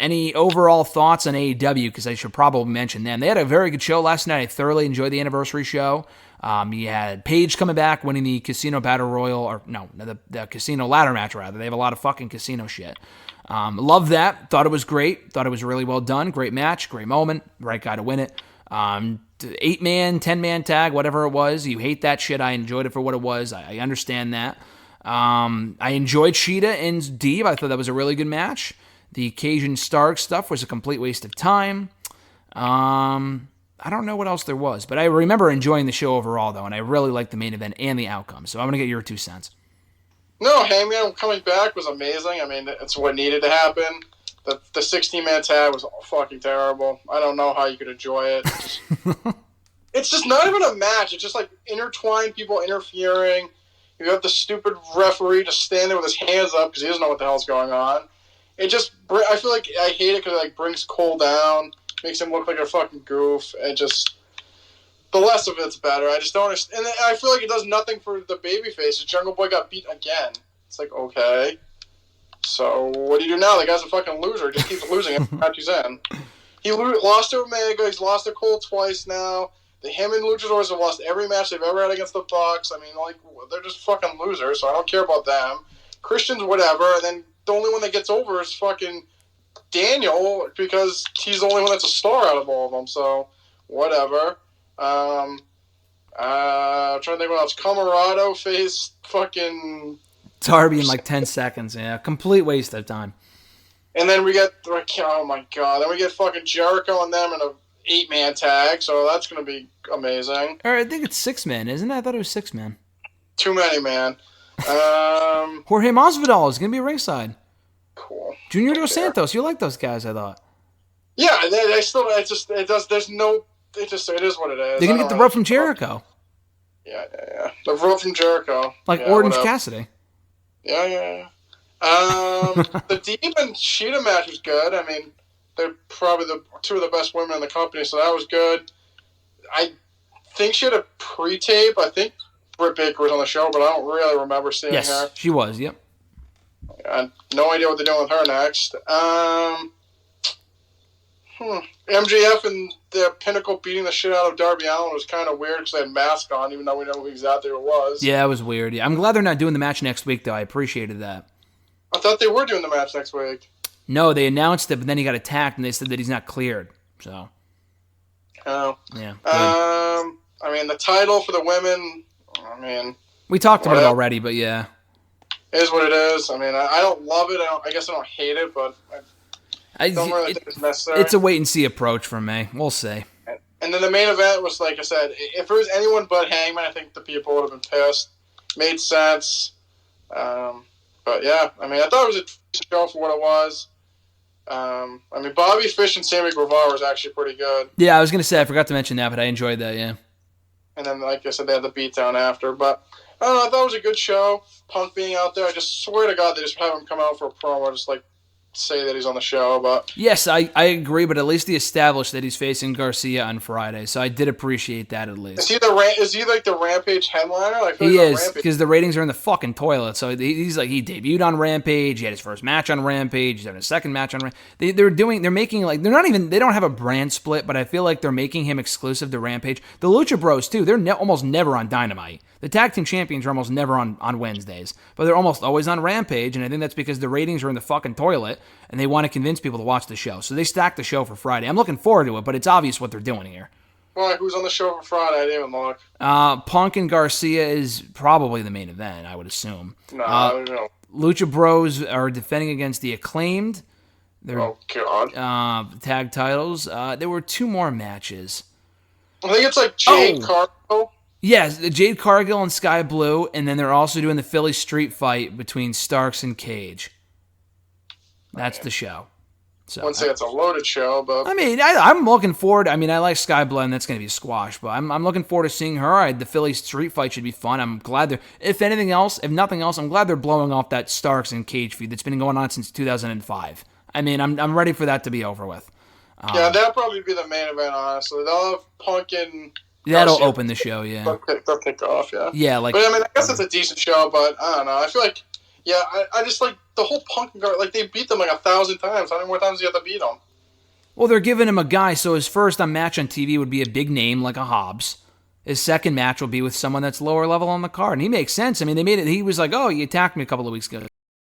any overall thoughts on AEW? Because I should probably mention them. They had a very good show last night. I thoroughly enjoyed the anniversary show. You had Paige coming back, winning the Casino Battle Royal, or no, the Casino Ladder match, rather. They have a lot of fucking casino shit. Loved that. Thought it was great. Thought it was really well done. Great match. Great moment. Right guy to win it. 8-man, 10-man tag, whatever it was. You hate that shit. I enjoyed it for what it was. I understand that. I enjoyed Sheeta and Deeb. I thought that was a really good match. The Cajun Stark stuff was a complete waste of time. I don't know what else there was, but I remember enjoying the show overall, though, and I really liked the main event and the outcome. So I'm going to get your 2 cents. No, Hangman coming back was amazing. I mean, it's what needed to happen. The 16-man tag was fucking terrible. I don't know how you could enjoy it. It's just not even a match. It's just like intertwined people interfering. You have the stupid referee just standing there with his hands up because he doesn't know what the hell's going on. It just, I feel like I hate it because it like brings Cole down, makes him look like a fucking goof, and just the less of it's better. I just don't understand. And I feel like it does nothing for the babyface. The Jungle Boy got beat again. It's like, okay. So what do you do now? The guy's a fucking loser. He just keeps losing every match he's in. He lost to Omega. He's lost to Cole twice now. Him and Luchadors have lost every match they've ever had against the Bucks. I mean, like, they're just fucking losers, so I don't care about them. Christian's whatever, and then the only one that gets over is fucking Daniel, because he's the only one that's a star out of all of them, so whatever. I'm trying to think what else. Camarado faced fucking Darby in like 10 seconds, yeah. Complete waste of time. And then we get, oh my god, then we get fucking Jericho and them in a 8-man tag, so that's going to be amazing. Or I think it's 6-man, isn't it? I thought it was 6-man. Too many, man. Jorge Masvidal is going to be ringside. Cool. Junior Dos Santos, you like those guys, I thought. Yeah, they still, it is what it is. They're going to get the rope from Jericho. Yeah. The rope from Jericho. Like Orange Cassidy. Yeah. The Deeb and Sheeta match was good. I mean, they're probably the 2 of the best women in the company, so that was good. I think she had a pre-tape. I think Britt Baker was on the show, but I don't really remember seeing her. Yes, she was, yep. I have no idea what they're doing with her next. MJF and the Pinnacle beating the shit out of Darby Allin was kind of weird because they had masks on, even though we know who exactly it was. Yeah, it was weird. Yeah, I'm glad they're not doing the match next week, though. I appreciated that. I thought they were doing the match next week. No, they announced it, but then he got attacked, and they said that he's not cleared. So. Oh. Yeah. I mean, the title for the women, I mean. We talked about it already, but yeah. It is what it is. I mean, I don't love it. I guess I don't hate it, but I don't really think it's necessary. It's a wait-and-see approach from me. We'll see. And then the main event was, like I said, if it was anyone but Hangman, I think the people would have been pissed. Made sense. But, yeah, I mean, I thought it was a decent show for what it was. I mean, Bobby Fish and Sammy Guevara was actually pretty good. Yeah, I was going to say, I forgot to mention that, but I enjoyed that, yeah. And then, like I said, they had the beatdown after. But, I don't know, I thought it was a good show. Punk being out there. I just swear to God they just have him come out for a promo, just, like, say that he's on the show, but yes, I agree, but at least he established that he's facing Garcia on Friday, so I did appreciate that at least. Is he like the Rampage headliner? Like, he is, because the ratings are in the fucking toilet. So he's like, he debuted on Rampage, he had his first match on Rampage, he's having a second match on Rampage. They don't have a brand split, but I feel like they're making him exclusive to Rampage. The Lucha Bros too, they're almost never on Dynamite. The tag team champions are almost never on Wednesdays, but they're almost always on Rampage, and I think that's because the ratings are in the fucking toilet, and they want to convince people to watch the show. So they stacked the show for Friday. I'm looking forward to it, but it's obvious what they're doing here. Well, who's on the show for Friday? I didn't even look. Punk and Garcia is probably the main event, I would assume. No, I don't know. Lucha Bros are defending against the Acclaimed. Oh, God. Tag titles. There were 2 more matches. I think it's like Jade Cargill. Yes, Jade Cargill and Sky Blue, and then they're also doing the Philly street fight between Starks and Cage. That's the show. So, I wouldn't say it's a loaded show, but... I mean, I'm looking forward... I mean, I like Sky Blue, and that's going to be a squash, but I'm looking forward to seeing her. The Philly street fight should be fun. I'm glad they're... If nothing else, I'm glad they're blowing off that Starks and Cage feud that's been going on since 2005. I mean, I'm ready for that to be over with. Yeah, that'll probably be the main event, honestly. They'll have Punk and... That'll open the show, yeah. They'll kick off, yeah. Yeah, like... But, I mean, I guess it's a decent show, but I don't know. I feel like Yeah, I just like the whole Punk and Gar. Like they beat them like 1,000 times. How many more times do you have to beat them? Well, they're giving him a guy, so his first match on TV would be a big name like a Hobbs. His second match will be with someone that's lower level on the card. And he makes sense. I mean, they made it. He was like, oh, you attacked me a couple of weeks ago.